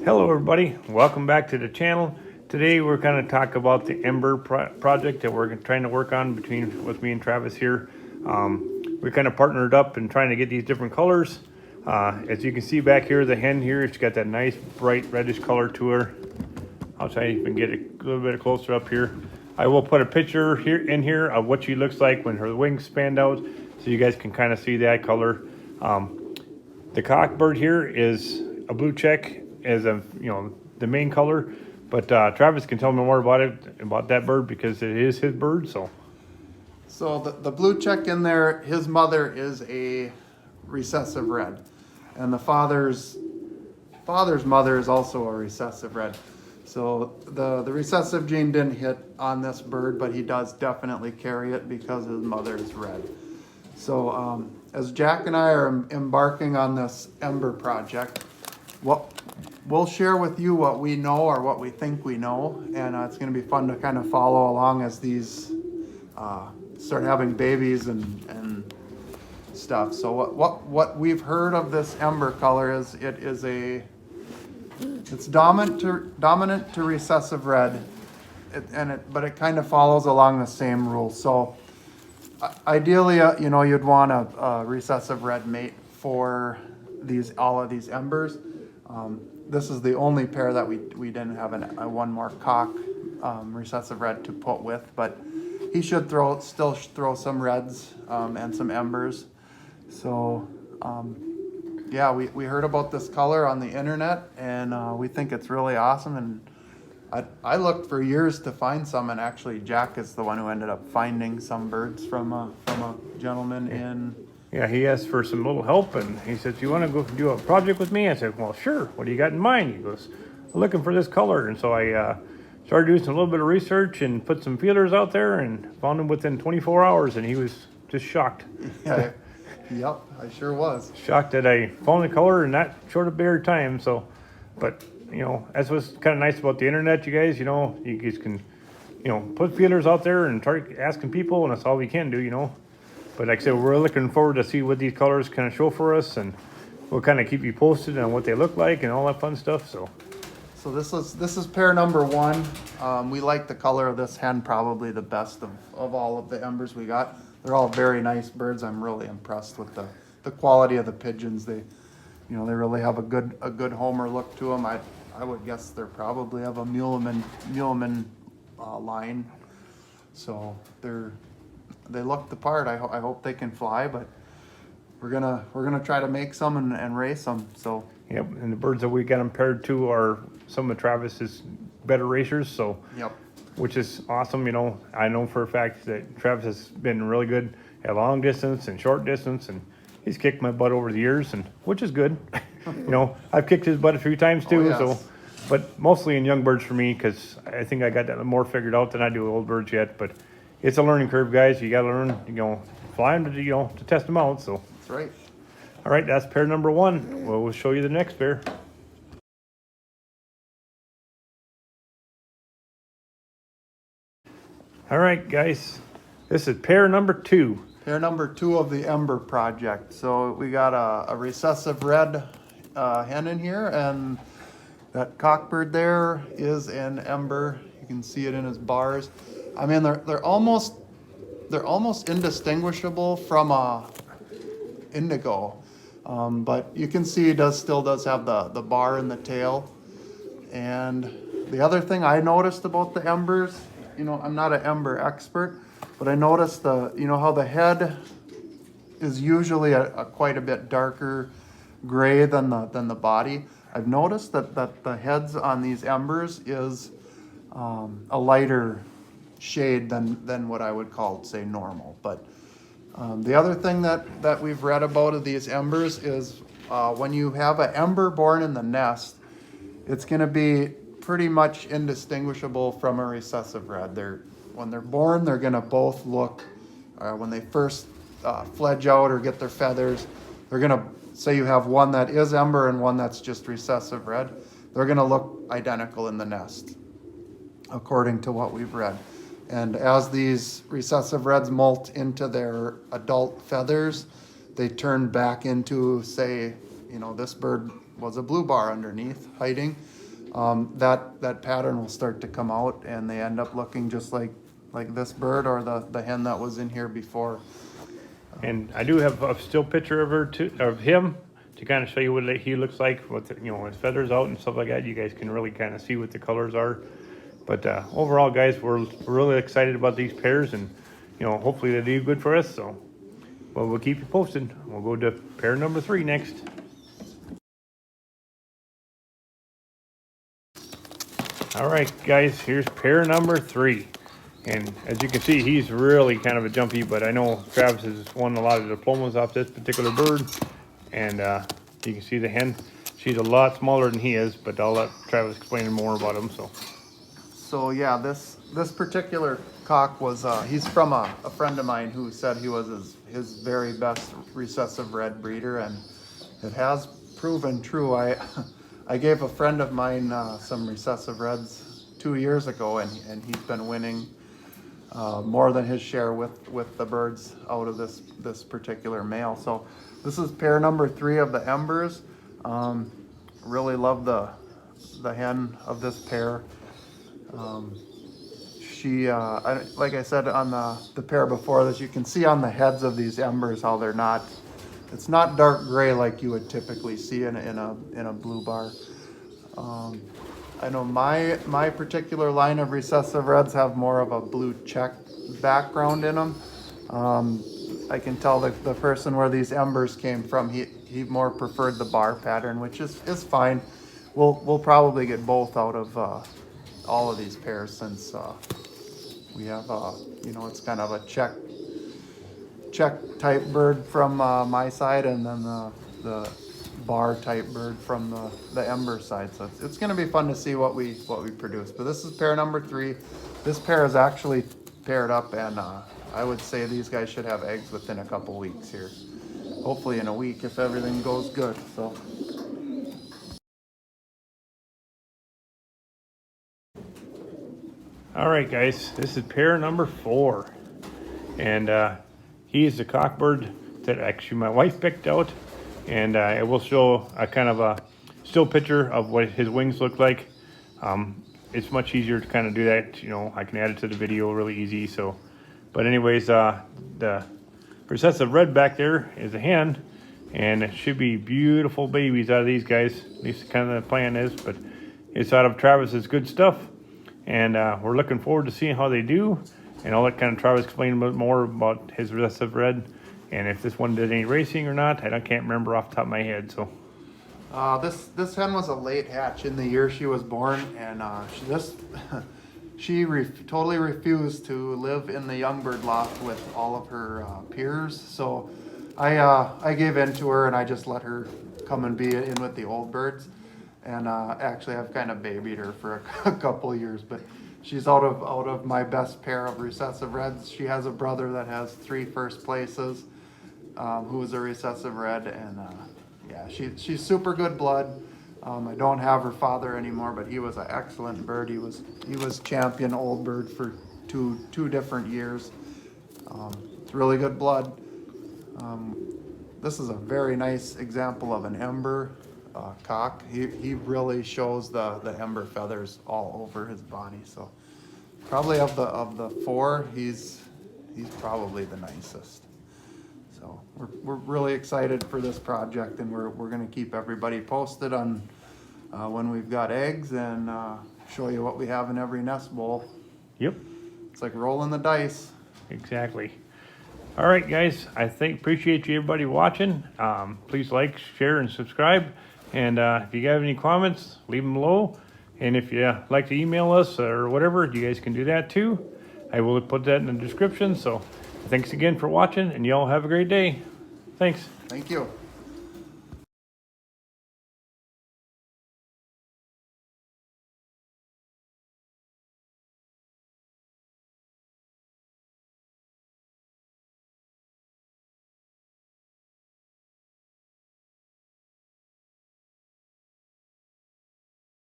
Hello everybody, welcome back to the channel. Today we're going to talk about the Ember project that we're trying to work on with me and Travis here. We kind of partnered up and trying to get these different colors. As you can see back here, the hen here, it's got that nice bright reddish color to her. I'll try to even get a little bit closer up here. I will put a picture in here of what she looks like when her wings spanned out, so you guys can kind of see that color. The cockbird here is a blue check as the main color, but Travis can tell me more about that bird because it is his bird. So the blue check in there, his mother is a recessive red, and the father's mother is also a recessive red. So the recessive gene didn't hit on this bird, but he does definitely carry it because his mother is red. So as Jack and I are embarking on this Ember project, we'll share with you what we know or what we think we know, and it's going to be fun to kind of follow along as these start having babies and stuff. So what we've heard of this Ember color is it's dominant to recessive red, but it kind of follows along the same rules. So ideally, you'd want a recessive red mate for all of these Embers. This is the only pair that we didn't have a one more cock recessive red to put with, but he should still throw some reds and some Embers. So yeah, we heard about this color on the internet, and we think it's really awesome. And I looked for years to find some, and actually Jack is the one who ended up finding some birds from a gentleman in. yeah, he asked for some little help, and he said, "You want to go do a project with me?" I said, "Well, sure. What do you got in mind?" He goes, "I'm looking for this color." And so I started doing some little bit of research and put some feelers out there and found him within 24 hours, and he was just shocked. Yeah, yep, I sure was. Shocked that I found the color in that short a period of time. So, but that's what's kind of nice about the internet, you guys. You guys can, put feelers out there and start asking people, and that's all we can do. But like I said, we're looking forward to see what these colors kind of show for us, and we'll kind of keep you posted on what they look like and all that fun stuff. So this is pair number one. We like the color of this hen probably the best of all of the Embers we got. They're all very nice birds. I'm really impressed with the quality of the pigeons. They really have a good homer look to them. I would guess they're probably of a Muleman line. So they look the part. I hope they can fly, but we're gonna try to make some and race them. So yep, and the birds that we got them paired to are some of Travis's better racers. So yep. Which is awesome. I know for a fact that Travis has been really good at long distance and short distance, and he's kicked my butt over the years, and which is good. I've kicked his butt a few times too. Yes. So, but mostly in young birds for me, because I think I got that more figured out than I do old birds yet. But it's a learning curve, guys. You got to learn, fly them to test them out. So that's right. All right, that's pair number one. We'll show you the next pair. All right, guys, this is pair number two. Pair number two of the Ember project. So we got a recessive red hen in here, and that cockbird there is an Ember. You can see it in his bars. I mean, they're almost indistinguishable from a indigo, but you can see he still does have the bar in the tail. And the other thing I noticed about the Embers, I'm not an Ember expert, but I noticed how the head is usually quite a bit darker gray than the body. I've noticed that the heads on these Embers is a lighter shade than what I would call, say, normal. But the other thing that we've read about of these Embers is when you have an Ember born in the nest, it's going to be pretty much indistinguishable from a recessive red. When they're born, they're going to both look, when they first fledge out or get their feathers, they're going to, say you have one that is Ember and one that's just recessive red, they're going to look identical in the nest, according to what we've read. And as these recessive reds molt into their adult feathers, they turn back into, say, this bird was a blue bar underneath hiding, that pattern will start to come out, and they end up looking just like this bird or the hen that was in here before. And I do have a still picture of him to kind of show you what he looks like with, his feathers out and stuff like that. You guys can really kind of see what the colors are. But overall, guys, we're really excited about these pairs, and hopefully they do good for us. So, well, we'll keep you posted. We'll go to pair number 3 next. All right, guys, here's pair number 3. And as you can see, he's really kind of a jumpy, but I know Travis has won a lot of diplomas off this particular bird. And you can see the hen. She's a lot smaller than he is, but I'll let Travis explain more about him. So yeah, this particular cock was, he's from a friend of mine who said he was his very best recessive red breeder, and it has proven true. I gave a friend of mine some recessive reds 2 years ago, and he's been winning more than his share with the birds out of this particular male. So this is pair number 3 of the Embers. Really love the hen of this pair. She, like I said on the pair before this, you can see on the heads of these Embers how it's not dark gray like you would typically see in a blue bar. I know my particular line of recessive reds have more of a blue check background in them. I can tell the person where these Embers came from, he more preferred the bar pattern, which is fine. We'll probably get both out of all of these pairs, since we have it's kind of a check type bird from my side, and then the bar type bird from the Ember side. So it's going to be fun to see what we produce. But this is pair number 3. This pair is actually paired up, and I would say these guys should have eggs within a couple weeks here. Hopefully in a week if everything goes good. So. All right, guys, this is pair number 4. And he is the cockbird that actually my wife picked out. And it will show a kind of a still picture of what his wings look like. It's much easier to kind of do that. I can add it to the video really easy. So, but anyways, the recessive red back there is a hen, and it should be beautiful babies out of these guys. At least kind of the plan is, but it's out of Travis's good stuff. And we're looking forward to seeing how they do. And I'll let kind of Travis explain a bit more about his recessive red, and if this one did any racing or not. I can't remember off the top of my head. So this hen was a late hatch in the year she was born, and she totally refused to live in the young bird loft with all of her peers. So I gave in to her, and I just let her come and be in with the old birds. And actually I've kind of babied her for a couple of years, but she's out of my best pair of recessive reds. She has a brother that has 3 first places, who is a recessive red, and yeah, she's super good blood. I don't have her father anymore, but he was an excellent bird. He was champion old bird for two different years. It's really good blood. This is a very nice example of an Ember cock. He really shows the Ember feathers all over his body. So probably of the 4, he's probably the nicest. So we're really excited for this project, and we're going to keep everybody posted on when we've got eggs, and show you what we have in every nest bowl. Yep. It's like rolling the dice. Exactly. All right, guys, appreciate you everybody watching. Please like, share, and subscribe. And if you have any comments, leave them below. And if you like to email us or whatever, you guys can do that too. I will put that in the description. So thanks again for watching, and y'all have a great day. Thanks. Thank you.